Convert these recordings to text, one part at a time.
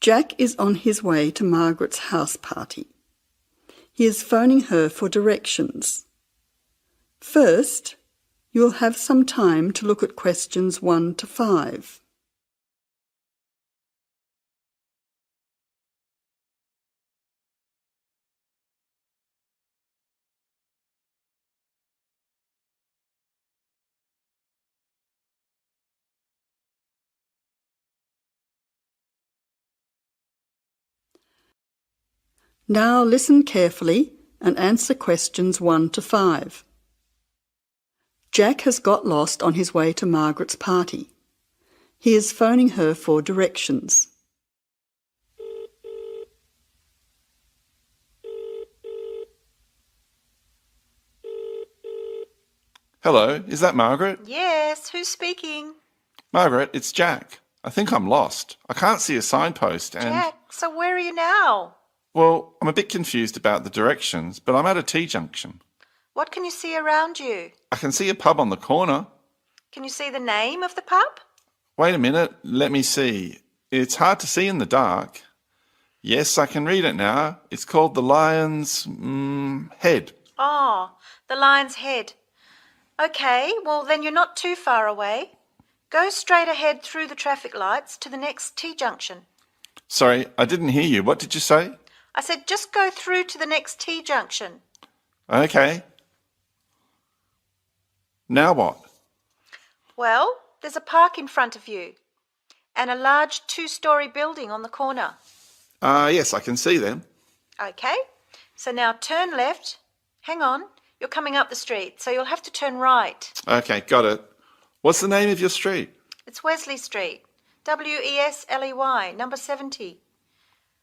Jack is on his way to Margaret's house party. He is phoning her for directions. First, you'll have some time to look at questions 1 to 5. Now listen carefully and answer questions 1 to 5. Jack has got lost on his way to Margaret's party. He is phoning her for directions. Hello, is that Margaret? Yes, who's speaking? Margaret, it's Jack. I think I'm lost. I can't see a signpost and... Jack, so where are you now? Well, I'm a bit confused about the directions, but I'm at a T-junction. What can you see around you? I can see a pub on the corner. Can you see the name of the pub? Wait a minute, let me see. It's hard to see in the dark. Yes, I can read it now. It's called the Lion's Head. Oh, the Lion's Head. Okay, well then you're not too far away. Go straight ahead through the traffic lights to the next T-junction. Sorry, I didn't hear you. What did you say? I said just go through to the next T-junction. Okay. Now what? Well, there's a park in front of you and a large 2-storey building on the corner. Yes, I can see them. Okay, so now turn left. Hang on, you're coming up the street, so you'll have to turn right. Okay, got it. What's the name of your street? It's Wesley Street, Wesley, number 70.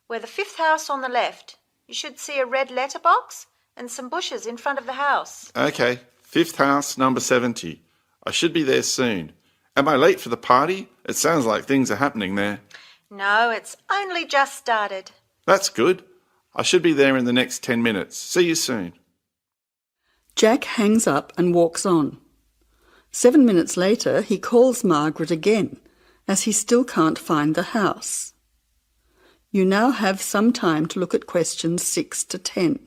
We're the 5th house on the left. You should see a red letterbox and some bushes in front of the house. Okay, 5th house, number 70. I should be there soon. Am I late for the party? It sounds like things are happening there. No, it's only just started. That's good. I should be there in the next 10 minutes. See you soon. Jack hangs up and walks on. 7 minutes later, he calls Margaret again, as he still can't find the house. You now have some time to look at questions 6 to 10.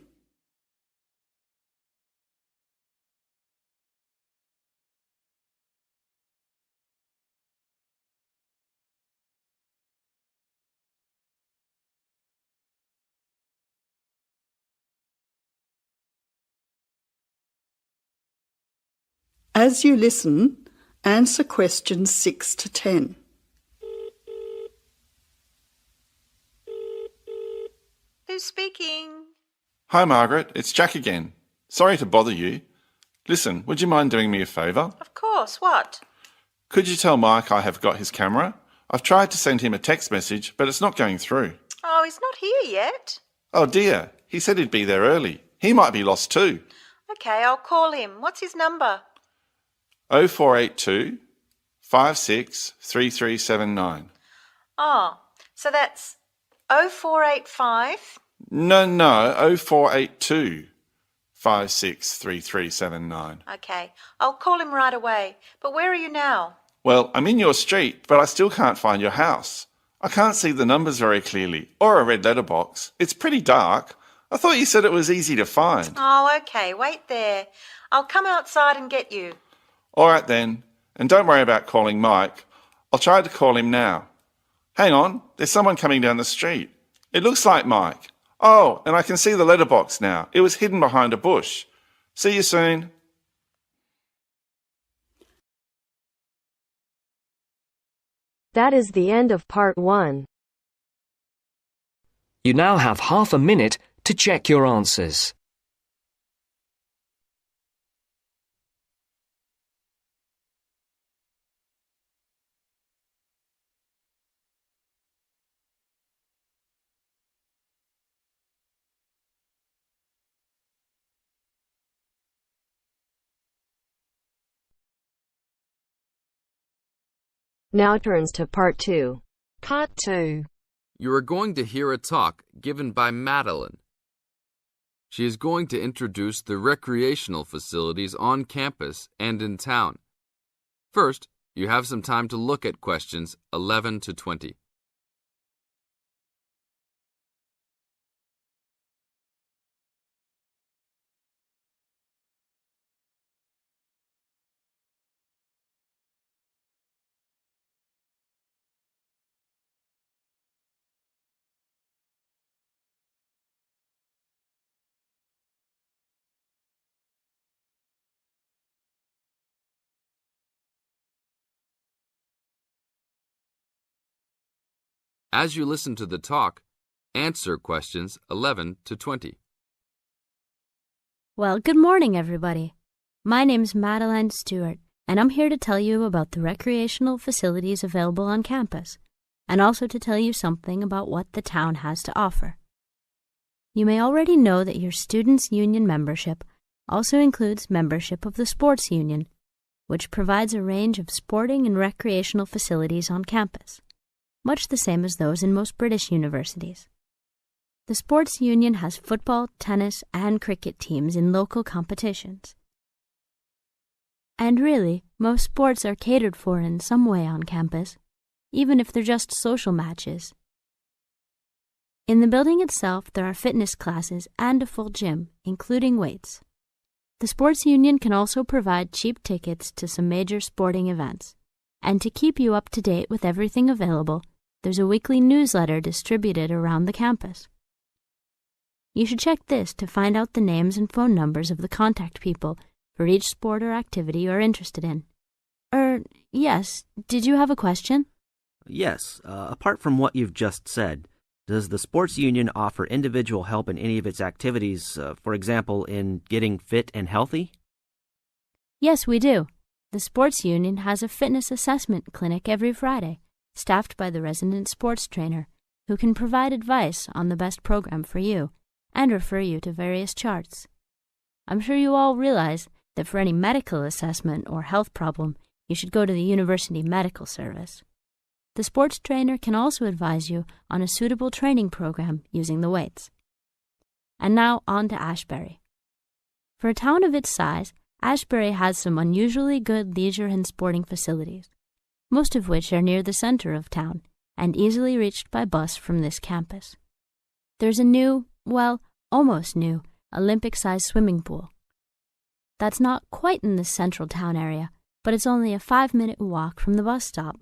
As you listen, answer questions 6 to 10. Who's speaking? Hi, Margaret. It's Jack again. Sorry to bother you. Listen, would you mind doing me a favour? Of course, what? Could you tell Mike I have got his camera? I've tried to send him a text message, but it's not going through. Oh, he's not here yet. Oh dear, he said he'd be there early. He might be lost too. Okay, I'll call him. What's his number? 0482 563379. Oh, so that's 0485. No, 0482 563379. Okay, I'll call him right away. But where are you now? Well, I'm in your street, but I still can't find your house. I can't see the numbers very clearly, or a red letterbox. It's pretty dark. I thought you said it was easy to find. Oh, okay, wait there. I'll come outside and get you. All right then, and don't worry about calling Mike. I'll try to call him now. Hang on, there's someone coming down the street. It looks like Mike. Oh, and I can see the letterbox now. It was hidden behind a bush. See you soon. That is the end of part 1. You now have half a minute to check your answers. Now turns to part 2. Part 2. You are going to hear a talk given by Madeline. She is going to introduce the recreational facilities on campus and in town. First, you have some time to look at questions 11 to 20. As you listen to the talk, answer questions 11 to 20. Well, good morning, everybody. My name's Madeline Stewart, and I'm here to tell you about the recreational facilities available on campus, and also to tell you something about what the town has to offer. You may already know that your Students' Union membership also includes membership of the Sports Union, which provides a range of sporting and recreational facilities on campus, much the same as those in most British universities. The Sports Union has football, tennis, and cricket teams in local competitions. And really, most sports are catered for in some way on campus, even if they're just social matches. In the building itself, there are fitness classes and a full gym, including weights. The Sports Union can also provide cheap tickets to some major sporting events. And to keep you up to date with everything available, there's a weekly newsletter distributed around the campus. You should check this to find out the names and phone numbers of the contact people for each sport or activity you're interested in. Yes, did you have a question? Yes, apart from what you've just said, does the Sports Union offer individual help in any of its activities, for example, in getting fit and healthy? Yes, we do. The Sports Union has a fitness assessment clinic every Friday, staffed by the resident sports trainer, who can provide advice on the best program for you and refer you to various charts. I'm sure you all realize that for any medical assessment or health problem, you should go to the University Medical Service. The sports trainer can also advise you on a suitable training program using the weights. And now on to Ashbury. For a town of its size, Ashbury has some unusually good leisure and sporting facilities, most of which are near the center of town and easily reached by bus from this campus. There's a new, almost new, Olympic-sized swimming pool. That's not quite in the central town area, but it's only a 5-minute walk from the bus stop.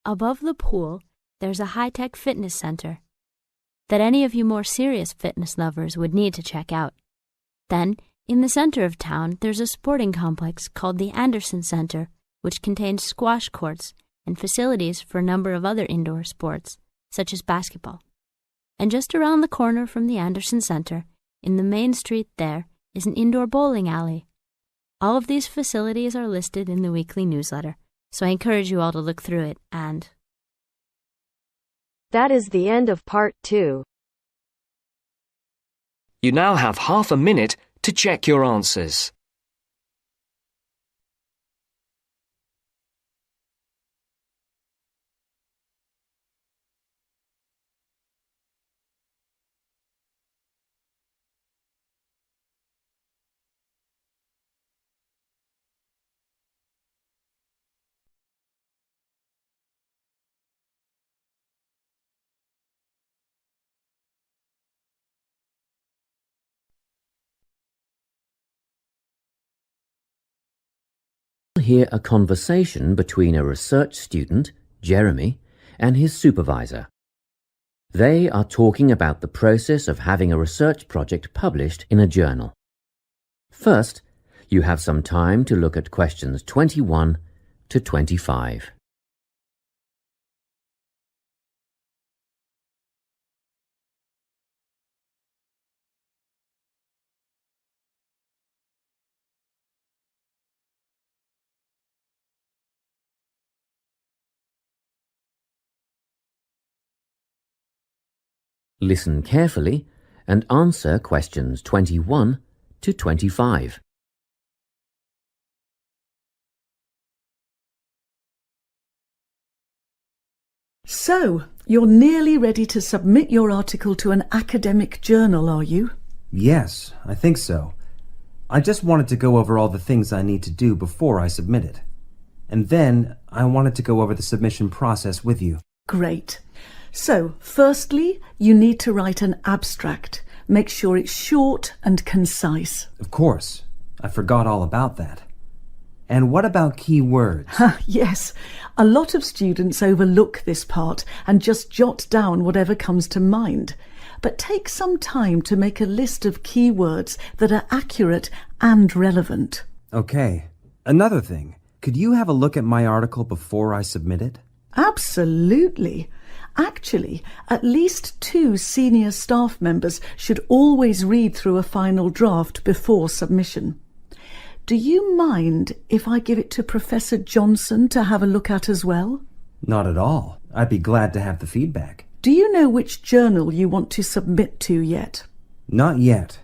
Above the pool, there's a high-tech fitness center that any of you more serious fitness lovers would need to check out. Then, in the center of town, there's a sporting complex called the Anderson Center, which contains squash courts and facilities for a number of other indoor sports, such as basketball. And just around the corner from the Anderson Center, in the main street there, is an indoor bowling alley. All of these facilities are listed in the weekly newsletter, so I encourage you all to look through it and... That is the end of part 2. You now have half a minute to check your answers. Hear a conversation between a research student, Jeremy, and his supervisor. They are talking about the process of having a research project published in a journal. First, you have some time to look at questions 21 to 25. Listen carefully and answer questions 21 to 25. So, you're nearly ready to submit your article to an academic journal, are you? Yes, I think so. I just wanted to go over all the things I need to do before I submit it. And then I wanted to go over the submission process with you. Great. So, firstly, you need to write an abstract. Make sure it's short and concise. Of course. I forgot all about that. And what about key words? Yes, a lot of students overlook this part and just jot down whatever comes to mind. But take some time to make a list of key words that are accurate and relevant. Okay. Another thing. Could you have a look at my article before I submit it? Absolutely. Actually, at least 2 senior staff members should always read through a final draft before submission. Do you mind if I give it to Professor Johnson to have a look at as well? Not at all. I'd be glad to have the feedback. Do you know which journal you want to submit to yet? Not yet.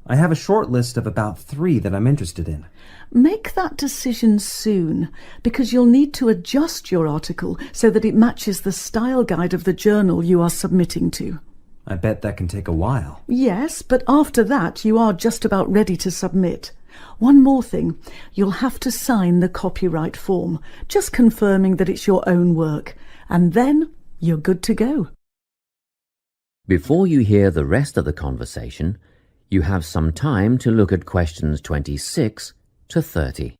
I have a short list of about 3 that I'm interested in. Make that decision soon, because you'll need to adjust your article so that it matches the style guide of the journal you are submitting to. I bet that can take a while. Yes, but after that you are just about ready to submit. One more thing, you'll have to sign the copyright form, just confirming that it's your own work, and then you're good to go. Before you hear the rest of the conversation, you have some time to look at questions 26 to 30.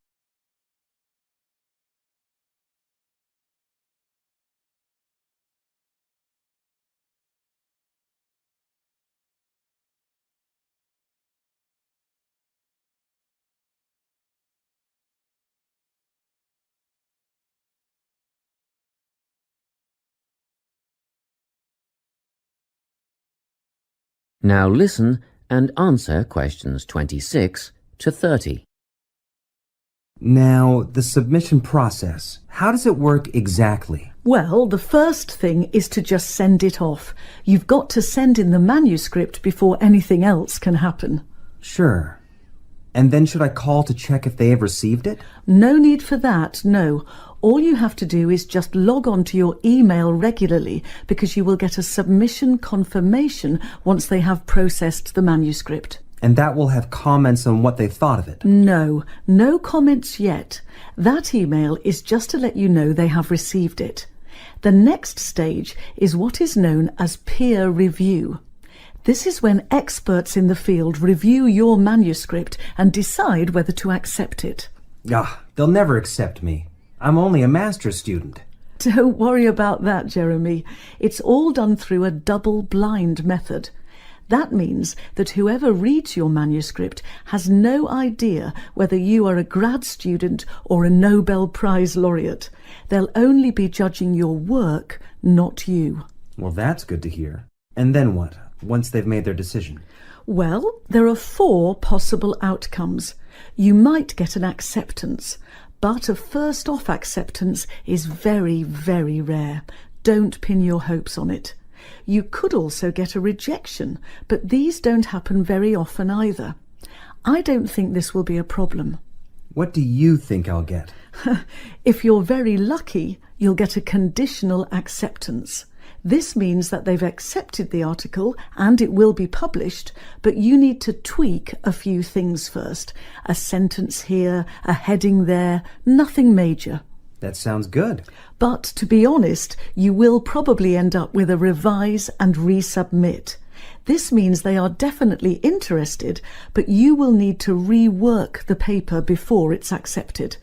Now listen and answer questions 26 to 30. Now, the submission process. How does it work exactly? Well, the first thing is to just send it off. You've got to send in the manuscript before anything else can happen. Sure. And then should I call to check if they have received it? No need for that, no. All you have to do is just log on to your email regularly, because you will get a submission confirmation once they have processed the manuscript. And that will have comments on what they thought of it? No comments yet. That email is just to let you know they have received it. The next stage is what is known as peer review. This is when experts in the field review your manuscript and decide whether to accept it. They'll never accept me. I'm only a master's student. Don't worry about that, Jeremy. It's all done through a double-blind method. That means that whoever reads your manuscript has no idea whether you are a grad student or a Nobel Prize laureate. They'll only be judging your work, not you. Well, that's good to hear. And then what, once they've made their decision? Well, there are 4 possible outcomes. You might get an acceptance, but a first-off acceptance is very, very rare. Don't pin your hopes on it. You could also get a rejection, but these don't happen very often either. I don't think this will be a problem. What do you think I'll get? If you're very lucky, you'll get a conditional acceptance. This means that they've accepted the article and it will be published, but you need to tweak a few things first. A sentence here, a heading there, nothing major. That sounds good. But to be honest, you will probably end up with a revise and resubmit. This means they are definitely interested, but you will need to rework the paper before it's accepted.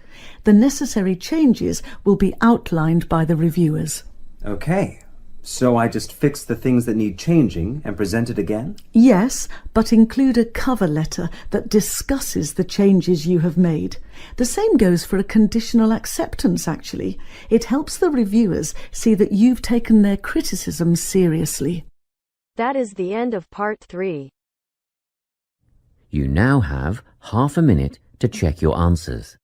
The necessary changes will be outlined by the reviewers. Okay. So I just fix the things that need changing and present it again? Yes, but include a cover letter that discusses the changes you have made. The same goes for a conditional acceptance, actually. It helps the reviewers see that you've taken their criticism seriously. That is the end of part 3. You now have half a minute to check your answers.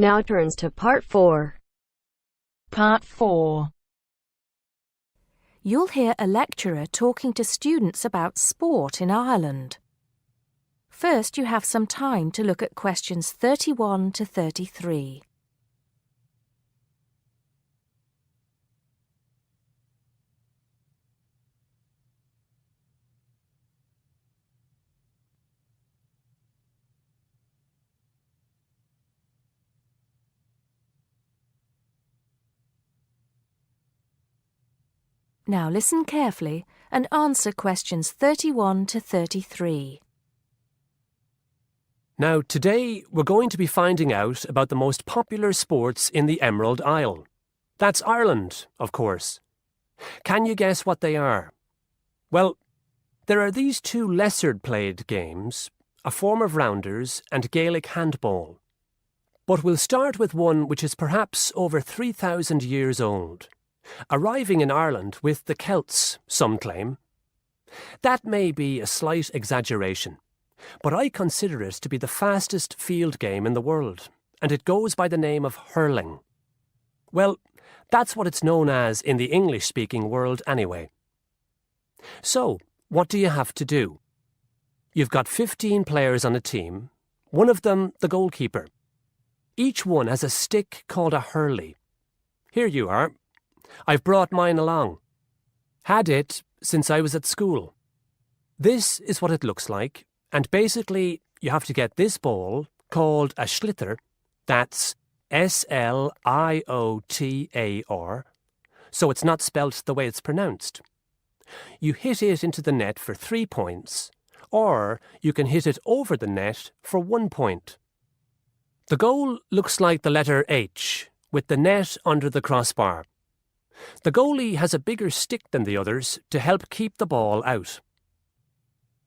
Now turns to part 4. Part 4. You'll hear a lecturer talking to students about sport in Ireland. First, you have some time to look at questions 31 to 33. Now listen carefully and answer questions 31 to 33. Now, today we're going to be finding out about the most popular sports in the Emerald Isle. That's Ireland, of course. Can you guess what they are? Well, there are these two lesser-played games, a form of rounders and Gaelic handball. But we'll start with one which is perhaps over 3,000 years old, arriving in Ireland with the Celts, some claim. That may be a slight exaggeration, but I consider it to be the fastest field game in the world, and it goes by the name of hurling. Well, that's what it's known as in the English-speaking world anyway. So, what do you have to do? You've got 15 players on a team, one of them the goalkeeper. Each one has a stick called a hurley. Here you are. I've brought mine along. Had it since I was at school. This is what it looks like, and basically you have to get this ball, called a sliotar, that's S-L-I-O-T-A-R, so it's not spelt the way it's pronounced. You hit it into the net for 3 points, or you can hit it over the net for 1 point. The goal looks like the letter H, with the net under the crossbar. The goalie has a bigger stick than the others to help keep the ball out.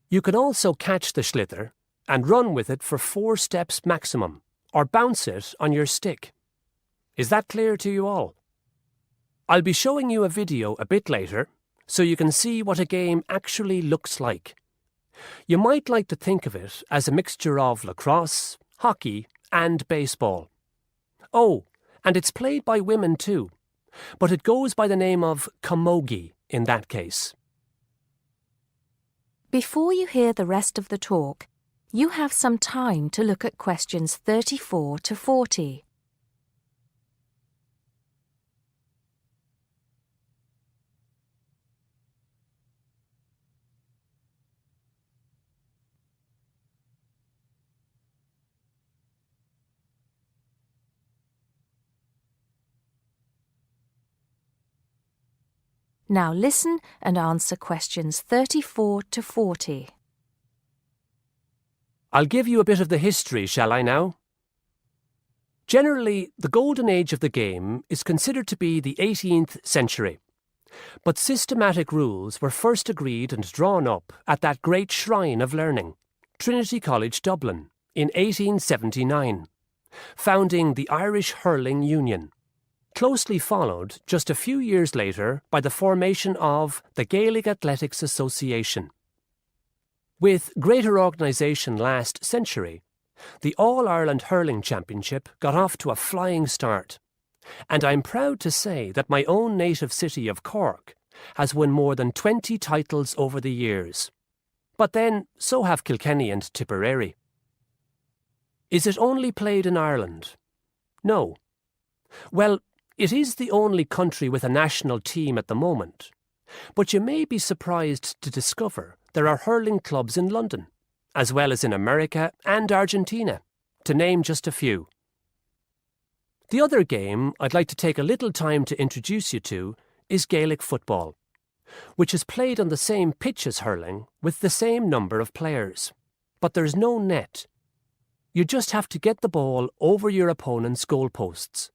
You can also catch the sliotar and run with it for 4 steps maximum, or bounce it on your stick. Is that clear to you all? I'll be showing you a video a bit later, so you can see what a game actually looks like. You might like to think of it as a mixture of lacrosse, hockey, and baseball. Oh, and it's played by women too, but it goes by the name of camogie in that case. Before you hear the rest of the talk, you have some time to look at questions 34 to 40. Now listen and answer questions 34 to 40. I'll give you a bit of the history, shall I now? Generally, the golden age of the game is considered to be the 18th century. But systematic rules were first agreed and drawn up at that great shrine of learning, Trinity College Dublin, in 1879, founding the Irish Hurling Union, closely followed just a few years later by the formation of the Gaelic Athletics Association. With greater organisation last century, the All-Ireland Hurling Championship got off to a flying start, and I'm proud to say that my own native city of Cork has won more than 20 titles over the years. But then, so have Kilkenny and Tipperary. Is it only played in Ireland? No. Well, it is the only country with a national team at the moment, but you may be surprised to discover there are hurling clubs in London, as well as in America and Argentina, to name just a few. The other game I'd like to take a little time to introduce you to is Gaelic football, which is played on the same pitch as hurling with the same number of players, but there's no net. You just have to get the ball over your opponent's goalposts.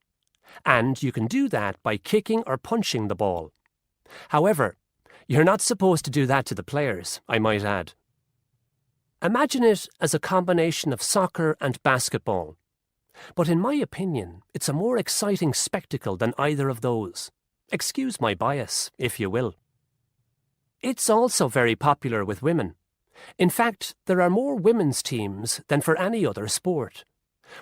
And you can do that by kicking or punching the ball. However, you're not supposed to do that to the players, I might add. Imagine it as a combination of soccer and basketball. But in my opinion, it's a more exciting spectacle than either of those. Excuse my bias, if you will. It's also very popular with women. In fact, there are more women's teams than for any other sport.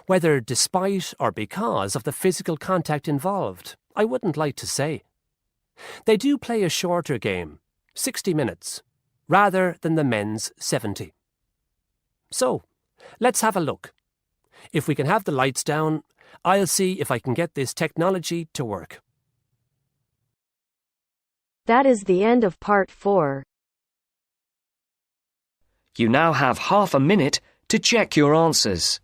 Whether despite or because of the physical contact involved, I wouldn't like to say. They do play a shorter game, 60 minutes, rather than the men's 70. So, let's have a look. If we can have the lights down, I'll see if I can get this technology to work. That is the end of part 4. You now have half a minute to check your answers.